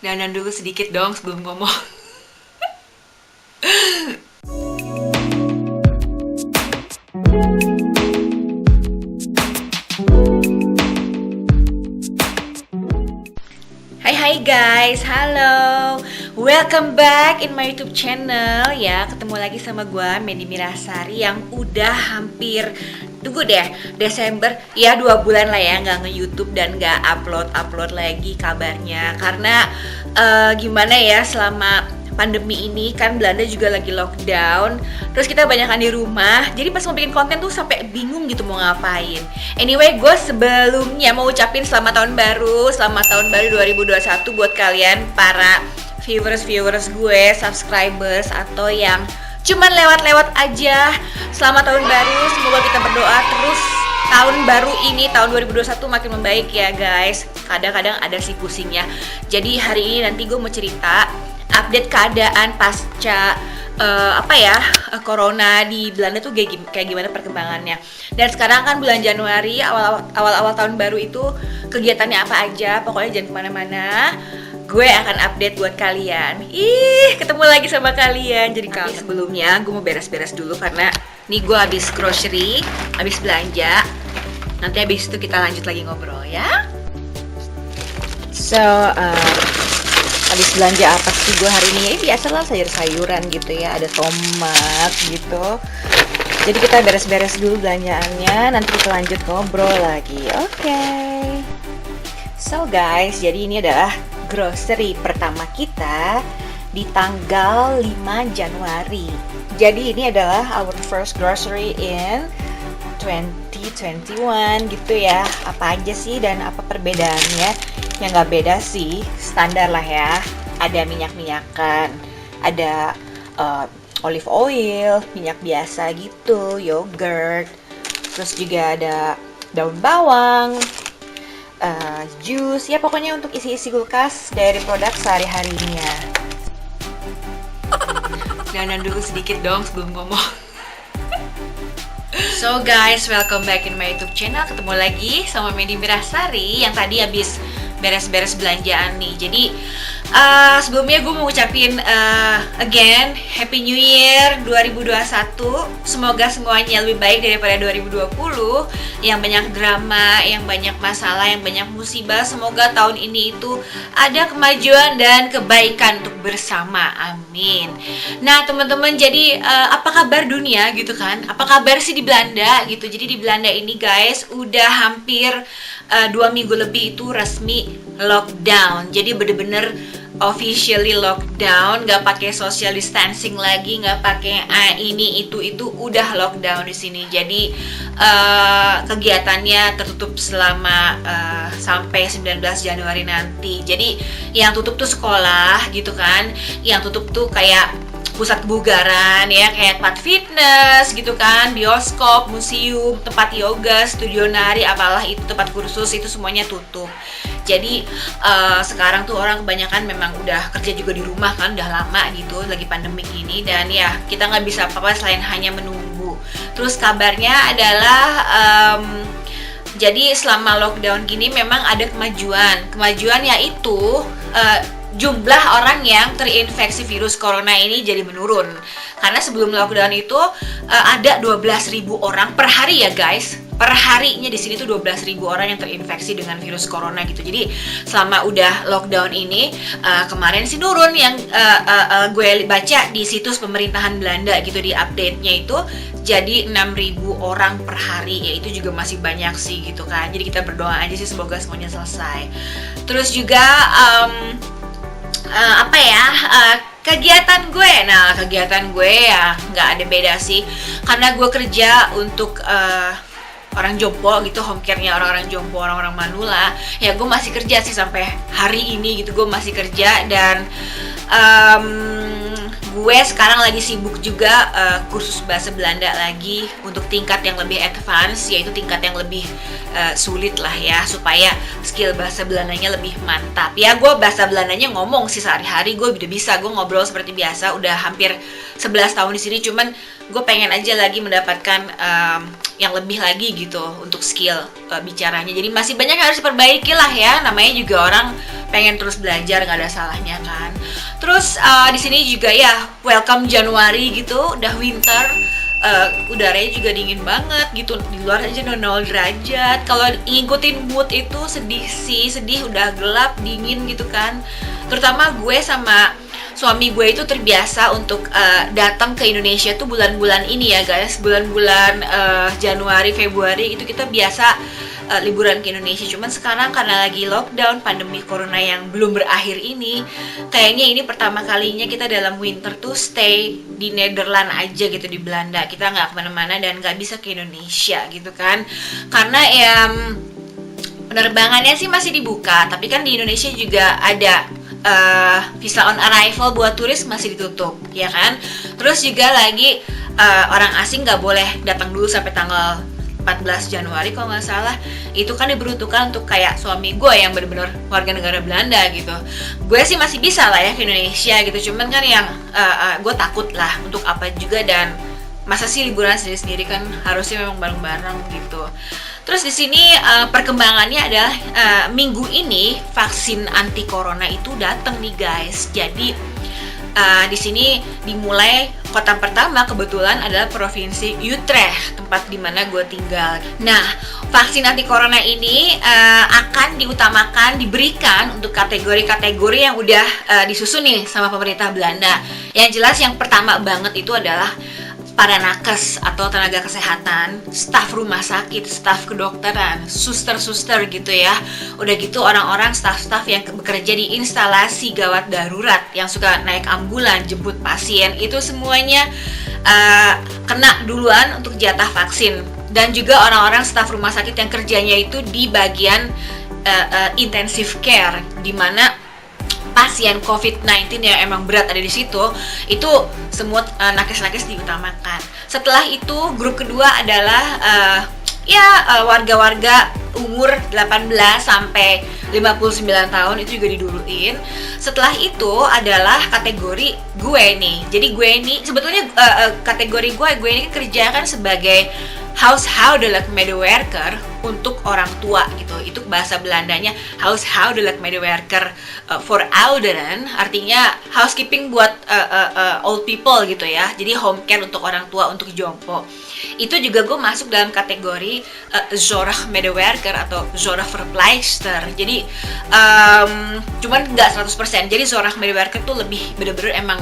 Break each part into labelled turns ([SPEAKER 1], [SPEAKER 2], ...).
[SPEAKER 1] Dandan dulu sedikit dong sebelum ngomong. Hai guys, halo. Welcome back in my YouTube channel ya. Ketemu lagi sama gue Mandy Mirasari yang udah hampir tunggu deh, Desember ya 2 bulan lah ya nggak nge-YouTube dan nggak upload lagi kabarnya karena gimana ya, selama pandemi ini kan Belanda juga lagi lockdown, terus kita banyakan di rumah, jadi pas mau bikin konten tuh sampai bingung gitu mau ngapain. Anyway, gue sebelumnya mau ucapin selamat tahun baru 2021 buat kalian para viewers gue, subscribers atau yang cuman lewat-lewat aja. Selamat tahun baru, semoga kita berdoa terus tahun baru ini, tahun 2021 makin membaik ya guys. Kadang-kadang ada sih pusingnya. Jadi hari ini nanti gue mau cerita update keadaan pasca corona di Belanda tuh kayak gimana perkembangannya. Dan sekarang kan bulan Januari, awal tahun baru itu kegiatannya apa aja, pokoknya jangan kemana-mana. Gue akan update buat kalian. Ketemu lagi sama kalian. Jadi kalau sebelumnya gue mau beres-beres dulu karena nih gue habis grocery, habis belanja. Nanti habis itu kita lanjut lagi ngobrol ya. So, habis belanja apa sih gue hari ini? Biasalah sayur-sayuran gitu ya, ada tomat gitu. Jadi kita beres-beres dulu belanjaannya, nanti kita lanjut ngobrol lagi. Oke. So guys, jadi ini adalah grocery pertama kita di tanggal 5 Januari. Jadi ini adalah our first grocery in 2021 gitu ya. Apa aja sih dan apa perbedaannya? Yang nggak beda sih, standar lah ya. Ada minyak-minyakan, ada olive oil, minyak biasa gitu, yogurt. Terus juga ada daun bawang, jus, ya pokoknya untuk isi-isi kulkas dari produk sehari-harinya. Dandan dulu sedikit dong sebelum ngomong. So guys, welcome back in my YouTube channel. Ketemu lagi sama Mandy Mirasari yang tadi habis beres-beres belanjaan nih. Jadi sebelumnya gue mau ucapin again Happy New Year 2021. Semoga semuanya lebih baik daripada 2020, yang banyak drama, yang banyak masalah, yang banyak musibah. Semoga tahun ini itu ada kemajuan dan kebaikan untuk bersama, amin. Nah teman-teman, jadi apa kabar dunia gitu kan, apa kabar sih di Belanda gitu. Jadi di Belanda ini guys udah hampir 2 minggu lebih itu resmi lockdown. Jadi bener-bener officially lockdown, nggak pakai social distancing lagi, nggak pakai ini itu udah lockdown di sini. Jadi kegiatannya tertutup selama sampai 19 Januari nanti. Jadi yang tutup tuh sekolah gitu kan, yang tutup tuh kayak pusat kebugaran ya, kayak tempat fitness gitu kan, bioskop, museum, tempat yoga, studio nari, apalah itu, tempat kursus, itu semuanya tutup. Jadi sekarang tuh orang kebanyakan memang udah kerja juga di rumah kan, udah lama gitu lagi pandemik ini, dan ya kita nggak bisa apa-apa selain hanya menunggu. Terus kabarnya adalah jadi selama lockdown gini memang ada kemajuan yaitu jumlah orang yang terinfeksi virus corona ini jadi menurun. Karena sebelum lockdown itu ada 12.000 orang per hari ya guys. Per harinya di sini tuh 12.000 orang yang terinfeksi dengan virus corona gitu. Jadi selama udah lockdown ini kemarin sih nurun, yang gue baca di situs pemerintahan Belanda gitu, di update-nya itu jadi 6.000 orang per hari. Ya itu juga masih banyak sih gitu kan. Jadi kita berdoa aja sih semoga semuanya selesai. Terus juga kegiatan gue ya nggak ada beda sih, karena gue kerja untuk orang jompo gitu, home care-nya orang-orang jompo, orang-orang manula. Ya gue masih kerja sih sampai hari ini gitu, gue masih kerja. Dan gue sekarang lagi sibuk juga kursus bahasa Belanda lagi untuk tingkat yang lebih advance, yaitu tingkat yang lebih sulit lah ya, supaya skill bahasa Belandanya lebih mantap. Ya gue bahasa Belandanya ngomong sih sehari-hari, gue udah bisa, gue ngobrol seperti biasa, udah hampir 11 tahun di sini. Cuman gue pengen aja lagi mendapatkan yang lebih lagi gitu untuk skill bicaranya. Jadi masih banyak yang harus diperbaiki lah ya, namanya juga orang pengen terus belajar, nggak ada salahnya kan. Terus di sini juga ya welcome Januari gitu, udah winter. Udaranya juga dingin banget gitu, di luar aja 0 derajat. Kalau ngikutin mood itu sedih, udah gelap, dingin gitu kan. Terutama gue sama suami gue itu terbiasa untuk datang ke Indonesia tuh bulan-bulan ini ya guys, bulan-bulan Januari, Februari itu kita biasa liburan ke Indonesia. Cuman sekarang karena lagi lockdown, pandemi corona yang belum berakhir ini, kayaknya ini pertama kalinya kita dalam winter tuh stay di Nederland aja gitu, di Belanda. Kita nggak kemana-mana dan nggak bisa ke Indonesia gitu kan, karena ya penerbangannya sih masih dibuka, tapi kan di Indonesia juga ada visa on arrival buat turis masih ditutup ya kan. Terus juga lagi orang asing nggak boleh datang dulu sampai tanggal 14 Januari kalau nggak salah. Itu kan diperuntukkan untuk kayak suami gue yang benar-benar warga negara Belanda gitu. Gue sih masih bisa lah ya ke Indonesia gitu, cuman kan yang gue takut lah untuk apa juga, dan masa sih liburan sendiri-sendiri, kan harusnya memang bareng-bareng gitu. Terus di sini perkembangannya adalah minggu ini vaksin anti corona itu datang nih guys. Jadi di sini dimulai, kota pertama kebetulan adalah provinsi Utrecht, tempat di mana gue tinggal. Nah, vaksin anti corona ini akan diutamakan diberikan untuk kategori-kategori yang udah disusun nih sama pemerintah Belanda. Yang jelas yang pertama banget itu adalah para nakes atau tenaga kesehatan, staf rumah sakit, staf kedokteran, suster-suster gitu ya. Udah gitu orang-orang staf-staf yang bekerja di instalasi gawat darurat, yang suka naik ambulan, jemput pasien, itu semuanya kena duluan untuk jatah vaksin. Dan juga orang-orang staf rumah sakit yang kerjanya itu di bagian intensive care, di mana pasien COVID-19 yang emang berat ada di situ, itu semua nakes-nakes diutamakan. Setelah itu grup kedua adalah warga-warga umur 18 sampai 59 tahun, itu juga diduluin. Setelah itu adalah kategori gue nih. Jadi gue ini sebetulnya kategori gue ini kerja kan sebagai huishoudelijk medewerker untuk orang tua gitu. Itu bahasa Belandanya huishoudelijk medewerker for ouderen, artinya housekeeping buat old people gitu ya. Jadi home care untuk orang tua, untuk jompo. Itu juga gue masuk dalam kategori zorgmedewerker atau zorgverpleegster. Jadi cuman nggak 100%. Jadi zorgmedewerker tuh lebih bener-bener emang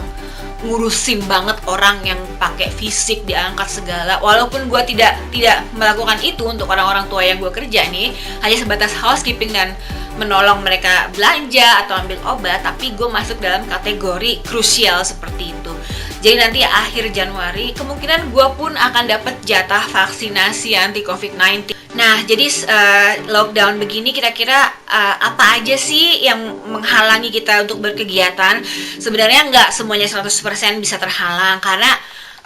[SPEAKER 1] ngurusin banget orang yang pakai fisik, diangkat segala. Walaupun gue tidak melakukan itu untuk orang-orang tua yang gue kerja nih, hanya sebatas housekeeping dan menolong mereka belanja atau ambil obat, tapi gue masuk dalam kategori krusial seperti itu. Jadi nanti akhir Januari kemungkinan gue pun akan dapat jatah vaksinasi anti COVID-19. Nah, jadi lockdown begini kira-kira apa aja sih yang menghalangi kita untuk berkegiatan? Sebenarnya nggak semuanya 100% bisa terhalang, karena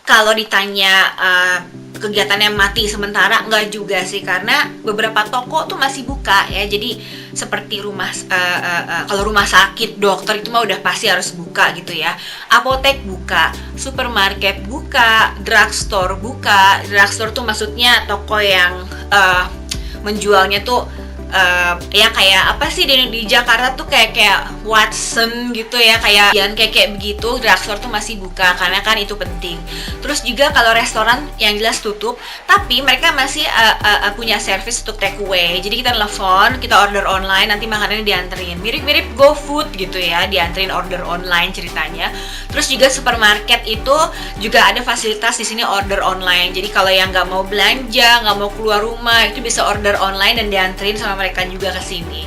[SPEAKER 1] kalau ditanya kegiatannya mati sementara, nggak juga sih, karena beberapa toko tuh masih buka ya. Jadi seperti kalau rumah sakit, dokter itu mah udah pasti harus buka gitu ya. Apotek buka, supermarket buka, drugstore buka. Drugstore tuh maksudnya toko yang menjualnya tuh ya kayak apa sih di Jakarta tuh kayak Watson gitu ya, kayak begitu. Drugstore tuh masih buka karena kan itu penting. Terus juga kalau restoran yang jelas tutup, tapi mereka masih punya service untuk take away. Jadi kita telepon, kita order online, nanti makanannya dianterin. Mirip-mirip GoFood gitu ya, dianterin order online ceritanya. Terus juga supermarket itu juga ada fasilitas di sini order online. Jadi kalau yang nggak mau belanja, nggak mau keluar rumah, itu bisa order online dan dianterin sama mereka juga ke sini.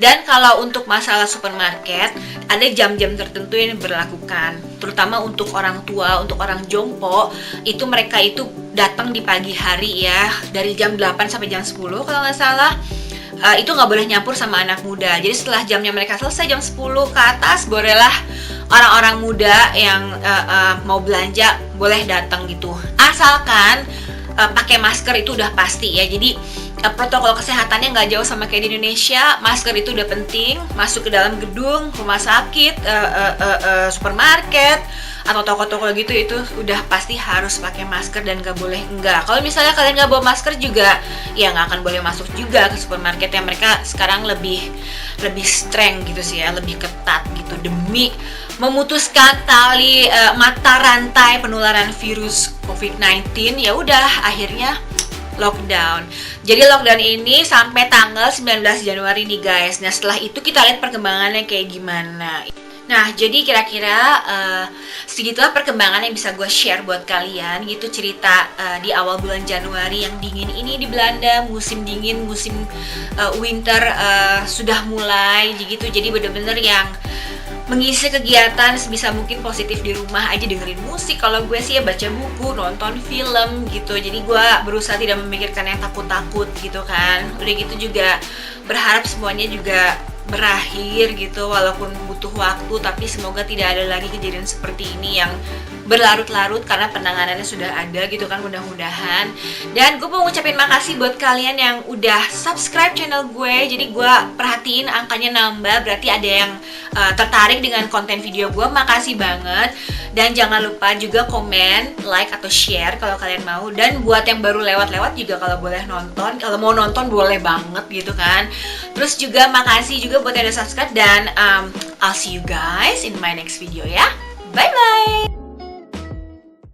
[SPEAKER 1] Dan kalau untuk masalah supermarket, ada jam-jam tertentu yang berlakukan, terutama untuk orang tua, untuk orang jompo, itu mereka itu datang di pagi hari ya, dari jam 8 sampai jam 10 kalau nggak salah. Itu nggak boleh nyampur sama anak muda. Jadi setelah jamnya mereka selesai jam 10 ke atas, bolehlah orang-orang muda yang mau belanja boleh datang gitu. Asalkan pakai masker itu udah pasti ya. Jadi protokol kesehatannya nggak jauh sama kayak di Indonesia. Masker itu udah penting. Masuk ke dalam gedung, rumah sakit, supermarket atau toko-toko gitu, itu udah pasti harus pakai masker dan nggak boleh enggak. Kalau misalnya kalian nggak bawa masker juga, ya nggak akan boleh masuk juga ke supermarket yang mereka sekarang lebih lebih strength gitu sih ya, lebih ketat gitu demi memutuskan tali mata rantai penularan virus COVID-19. Ya udah, akhirnya lockdown. Jadi lockdown ini sampai tanggal 19 Januari nih guys. Nah setelah itu kita lihat perkembangannya kayak gimana. Nah jadi kira-kira segitulah perkembangan yang bisa gue share buat kalian gitu, cerita di awal bulan Januari yang dingin ini di Belanda, musim dingin, musim winter sudah mulai gitu. Jadi bener-bener yang mengisi kegiatan sebisa mungkin positif di rumah aja, dengerin musik. Kalau gue sih ya baca buku, nonton film gitu. Jadi gue berusaha tidak memikirkan yang takut-takut gitu kan. Udah gitu juga berharap semuanya juga berakhir gitu, walaupun butuh waktu, tapi semoga tidak ada lagi kejadian seperti ini yang berlarut-larut karena penanganannya sudah ada gitu kan, mudah-mudahan. Dan gue mau ngucapin makasih buat kalian yang udah subscribe channel gue. Jadi gue perhatiin angkanya nambah, berarti ada yang tertarik dengan konten video gue. Makasih banget. Dan jangan lupa juga komen, like atau share kalau kalian mau. Dan buat yang baru lewat-lewat juga kalau boleh nonton, kalau mau nonton boleh banget gitu kan. Terus juga makasih juga buat yang udah subscribe, dan I'll see you guys in my next video ya. Bye bye.